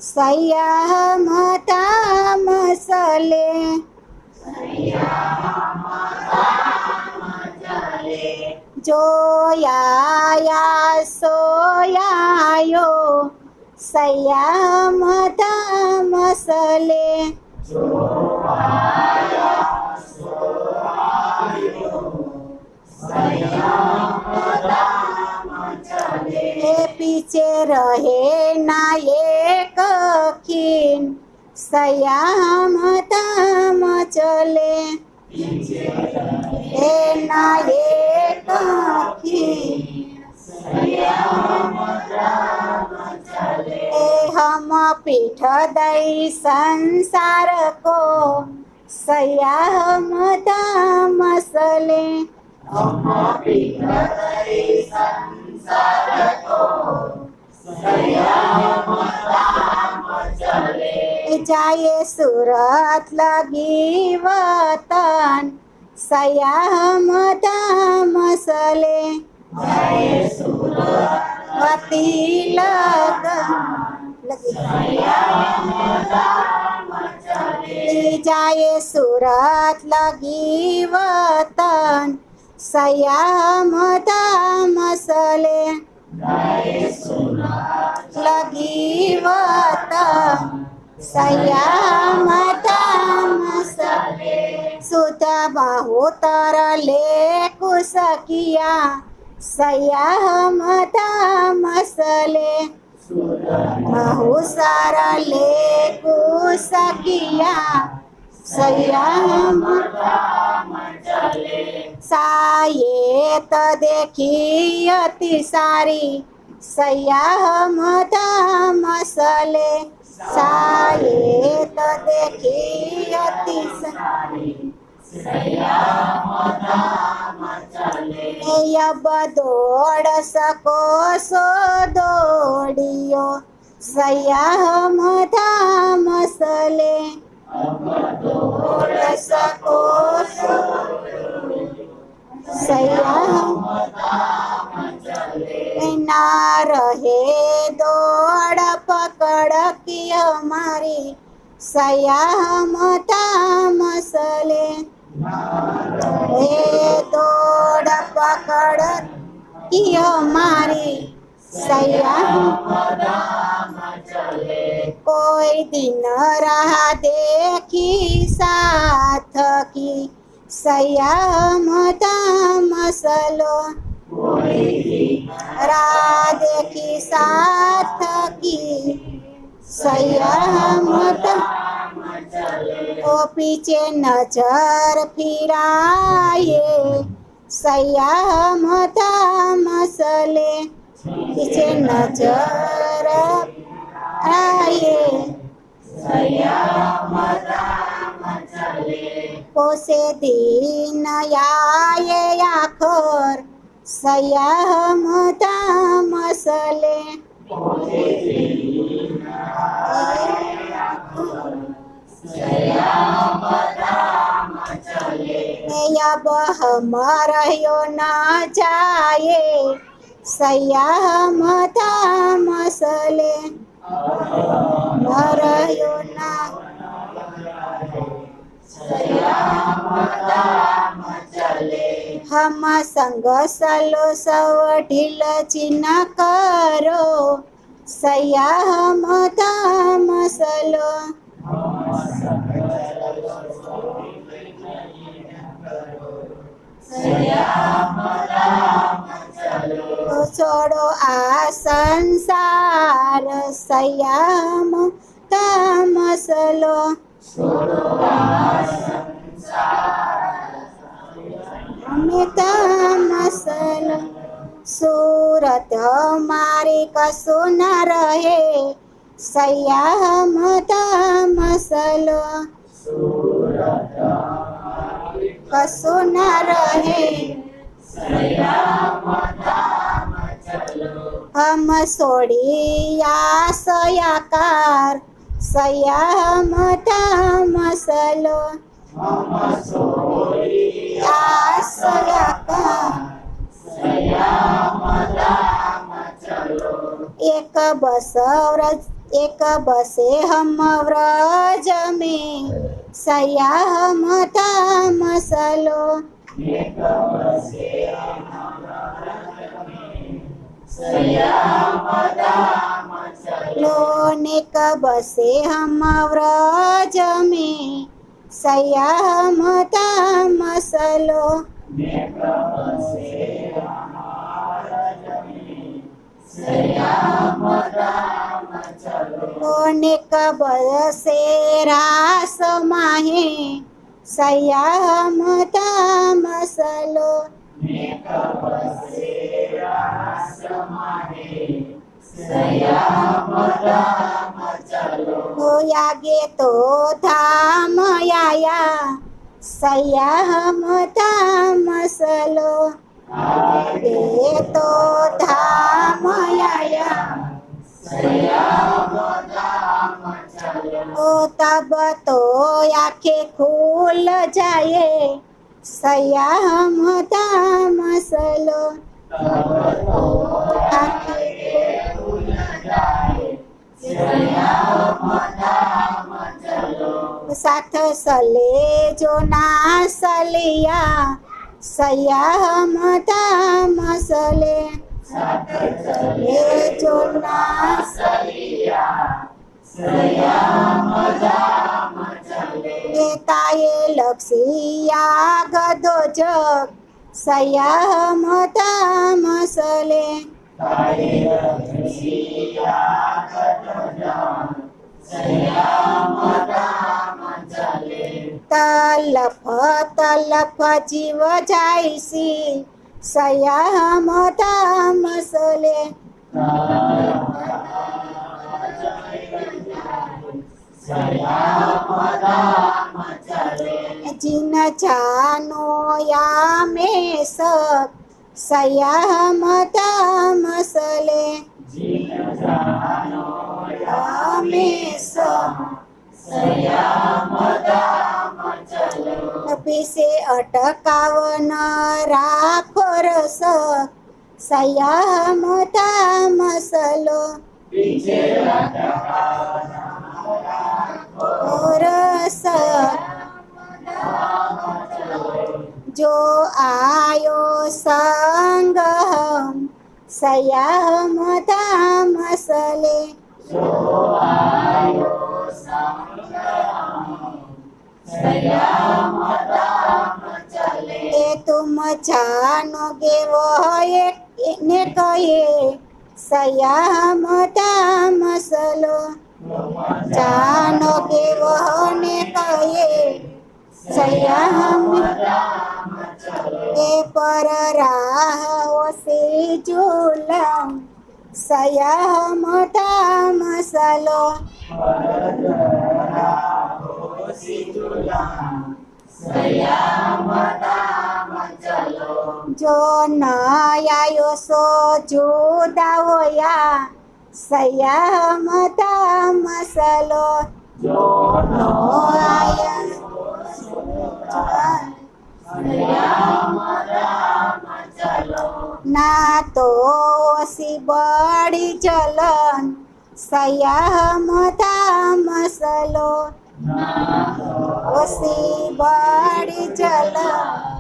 सैया मता मसले जोया सोयायो सैया मता मसले ए पीछे रहे ना एक खीन सैया मता मचले ए ना एक खीन ए हम पीठ दई संसार को सैया मता मसले जाए सूरत लगी वतन सैया मता मसले वती लगी जाए सूरत लगी वतन सैया मता मसले लगी वतन सैया मता मसले सुत बाहु तरले कुसकिया सैया मता मसले बाहु सरले कुसकिया सैया मता सायेत देखी अति सारी सैया मता मसले सायेत देखी अति सारी अब दौड़ सको सो दौड़ियो सैया मता मसले दौड़ सको सो सैया ना रहे दौड़ पकड़ की हमारी सैया मता मसले ए दौड़ पकड़ की हमारी सैया कोई दिन रहा देखी साथ की सैया मता मसलो राधे की साथ की सैया मता ओ पीछे नजर फिराए सैया मता मसले पीछे नजर आए पोसे दिन आए आखर सैया मता मसले अब हमारो न जाए सैया मता मसले मरयो ना हम संग सलो सव ढील चिन्ह करो सैया मता मसलो तो छोड़ो आ संसार सैया मता मसलो मता मसलो सूरत मारे कसो न रहे सैया मता मसलो कसो न रहे हम सोड़ी आशयाकार सैया मता मसलो आशयाकार एक बसवर एक बसे हम व्रज में सया हम मसलो लोनिक बसे हम व्रज में सया हम मसलो लोनिक बसे रास माहे सया हम मसलो यागे तो धाम आया सया हम मसलो ये तो धाम आया तब तो आँखें खुल जाए सया हम मसलो साथ सले जो ना सलिया सया हम मसले ये जो ना सलिया ताये लक्ष्या गदो जग सया हम मसले तलफ जीव जाइसी सया हम मसले जिन जानो या में सब सया हम मसले में सब पीसे अटकावन राखो रस सया हम मसलो रस जो आयो संग हम सया हम मसले तुम जानोगे वो ने कहे सया हम मसलो जानोगे वो ने कहे सया हम पर राह से झूलम सया हम मसलो जो न आयो सो जुदा होया सया हम मसलो आया ना तो सी बड़ी जलन सया हम मसलो ओसी बड़ी जलन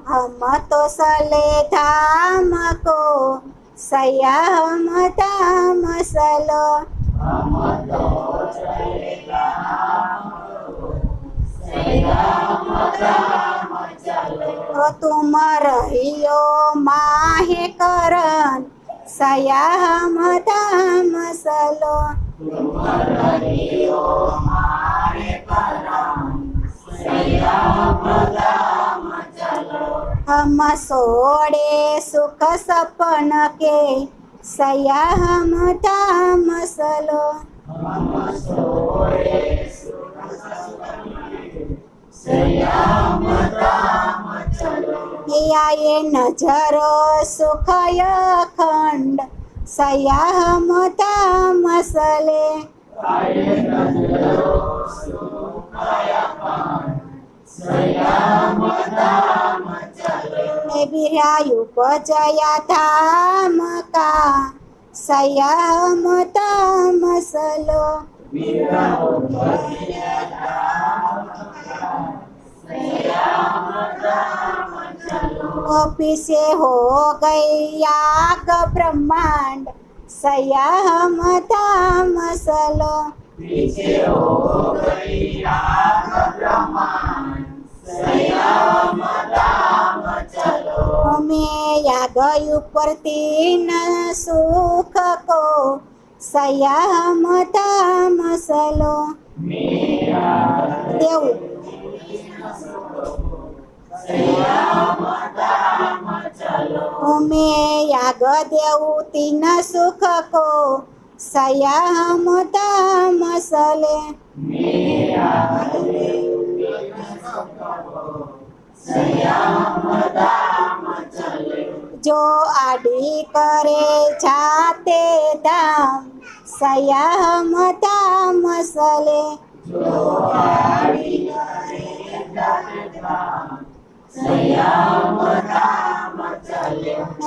हम तो सले धाम को सया हम मसलो तुम रहियो माहे करन सया हम मसलो हम सोड़े सुख सपन के सया हम मसलो ये नजरो सुखय खंड सया हम मसले विर्यायुपजया धाम का संयमता मसलो गोपी से हो गई याग ब्रह्मांड संयमता मसलो पीछे हो गई आग ब्रह्मांड संयमता चलो में याग ऊपर तीन सुख को संयमता मसलो देव में याग देव तीन सुख को संयमता मसले जो आदि करे जाते दाम संयमता मसले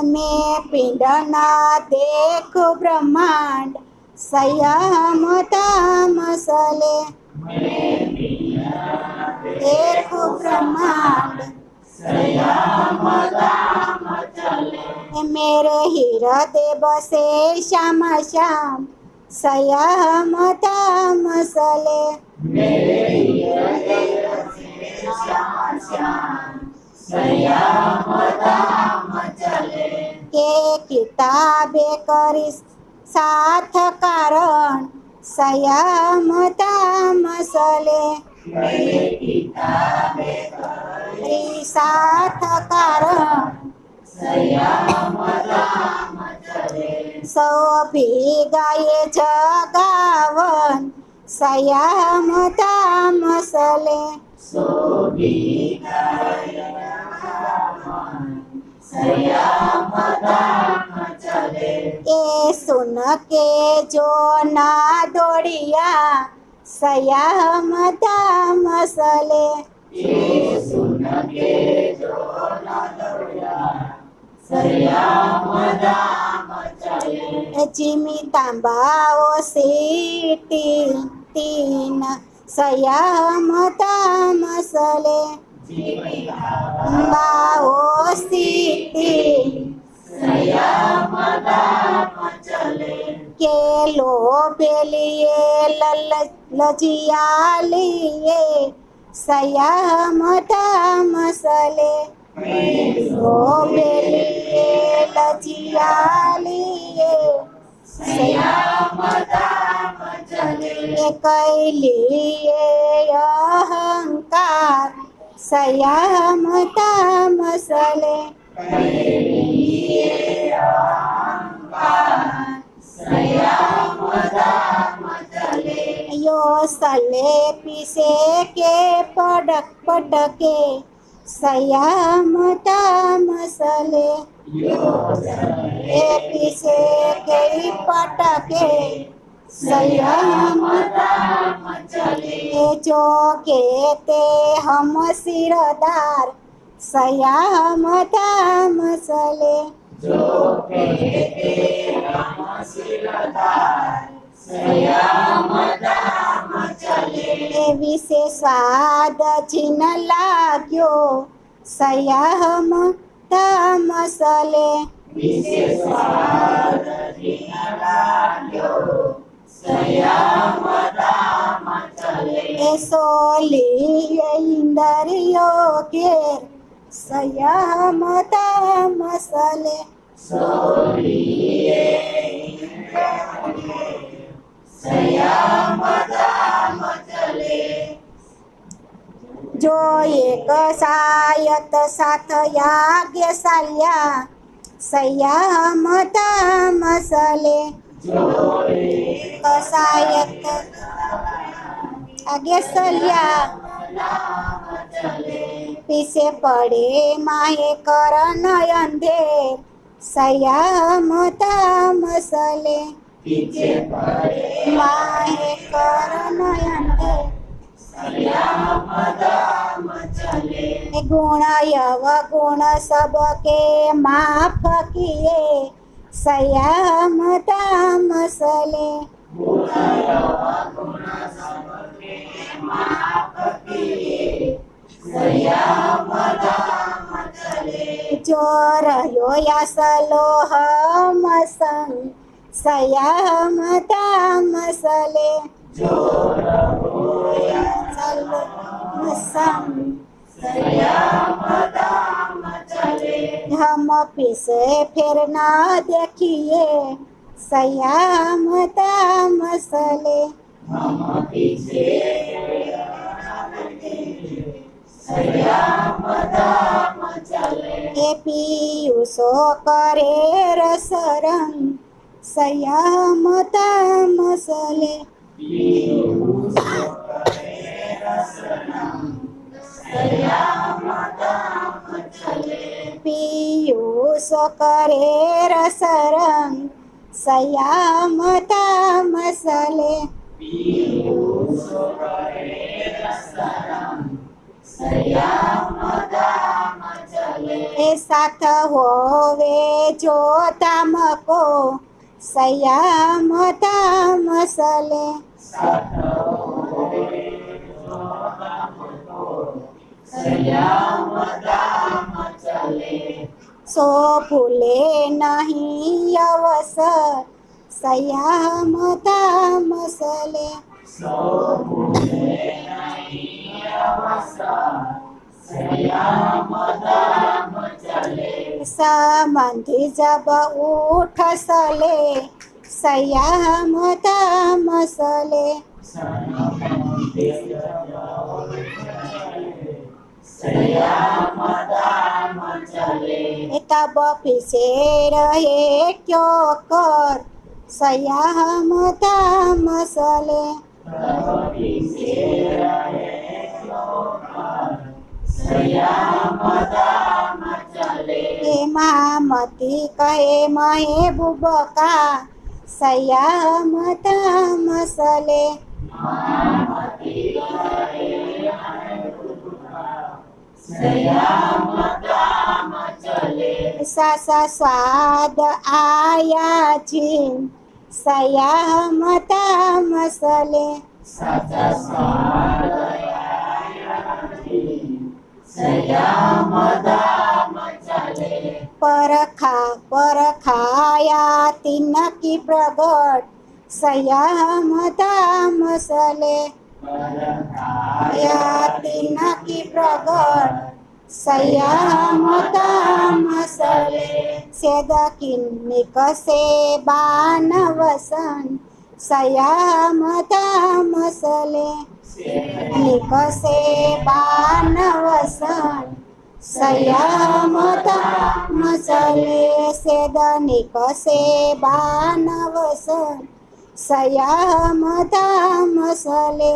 मैं पिंड न देख ब्रह्मांड संयमता मसले देख ब्रह्मांड मेरे हृदय बसे श्याम श्याम संयमता मसले के किताबे करी साथ कारण संयमता मसले साथ कारण सो भी गाये जगावन संयमता मसले ए सुन के जो ना दौड़िया संयमता मसले जिमी तांबाओ सीटी तीन संयमता मसले बाओ सीटी के लो बेलिए लजिया लिए संयमता मसले लो बेलिए लजिया लिए कैलिए अहंकार संयमता मसले यो सले पीसे के पटक पटके संयमता मसले ए पीसे के पटके संयमता ए जो कहते हम सिरदार संयमता मसले ए विशेष स्वाद छिन लाग्यो संयमता मसले ए सोली इंद्रियों के संयमता मसले जो एक सायत साथ याज्ञ साल्या संयमता मसले सायत आगे सल्या पीछे पड़े माहे कर नयन देर संयमता मसले माहे कर नयन देर संयम दाम चले। गुण अवगुण सबके माफ किए संयम दाम चले। गुण अवगुण सबके माफ किए संयम दाम चले। जो रहो या सलोह मसंग संयम दाम चले। जो रहो या सलोह संग संयम दाम चले। हम पीछे फिर ना देखिए संयम दाम चले। हम पीछे संयम दाम चले। ए पीयूषो करे रसरंग संयम दाम चले। संयम दाम चले। पीयूष करे रसरंग संयम दाम चले। संयम दाम चले। ए साथ होवे जो ताम को संयम दाम चले। संयम दाम चले। सो भूले नहीं अवसर संयम दाम चले। संयम दाम चले। संबंधी जब उठ सले संयम दाम चले। संयम दाम चले। तब पीछे रहे क्यों कर संयम दाम चले। संयम दाम चले। हे महामती कहे महबूब का संयम दाम चले। संयम दाम चले। सासा स्वाद आया छीन संयम दाम चले। संयम दाम चले। परखाया तीन की प्रगट संयम दाम चले। या तीन की प्रगट संयम दाम चले। सेद किन्निक से बान वसन संयम दाम चले। निक से बान वसन संयम दाम चले। सेद निक से बान वसन संयम दाम चले।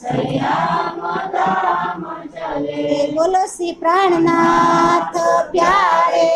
संयम दाम चले। बोलो श्री प्राणनाथ प्यारे